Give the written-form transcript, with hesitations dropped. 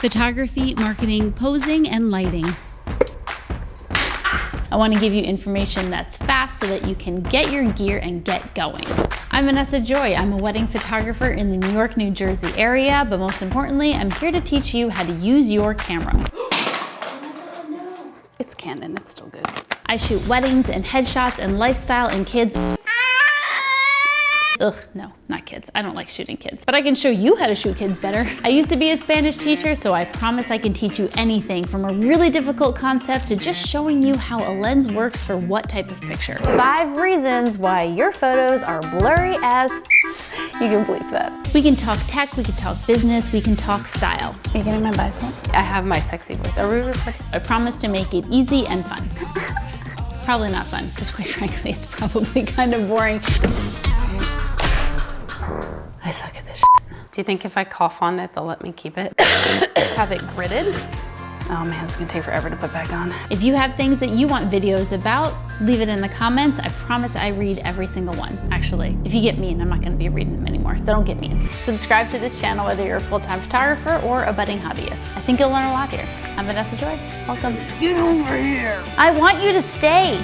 photography, marketing, posing, and lighting. I want to give you information that's fast so that you can get your gear and get going. I'm Vanessa Joy. I'm a wedding photographer in the New York, New Jersey area, but most importantly, I'm here to teach you how to use your camera. It's Canon, it's still good. I shoot weddings and headshots and lifestyle and kids. Ugh, no, not kids. I don't like shooting kids, but I can show you how to shoot kids better. I used to be a Spanish teacher, so I promise I can teach you anything from a really difficult concept to just showing you how a lens works for what type of picture. 5 reasons why your photos are blurry as you can bleep that. We can talk tech, we can talk business, we can talk style. Are you getting my bicep? I have my sexy voice. Are we recording? I promise to make it easy and fun. Probably not fun, because quite frankly, it's probably kind of boring. I suck at this shit. Do you think if I cough on it, they'll let me keep it? Have it gridded? Oh man, it's gonna take forever to put back on. If you have things that you want videos about, leave it in the comments. I promise I read every single one. Actually, if you get mean, I'm not gonna be reading them anymore, so don't get mean. Subscribe to this channel whether you're a full-time photographer or a budding hobbyist. I think you'll learn a lot here. I'm Vanessa Joy, welcome. Get over here. I want you to stay.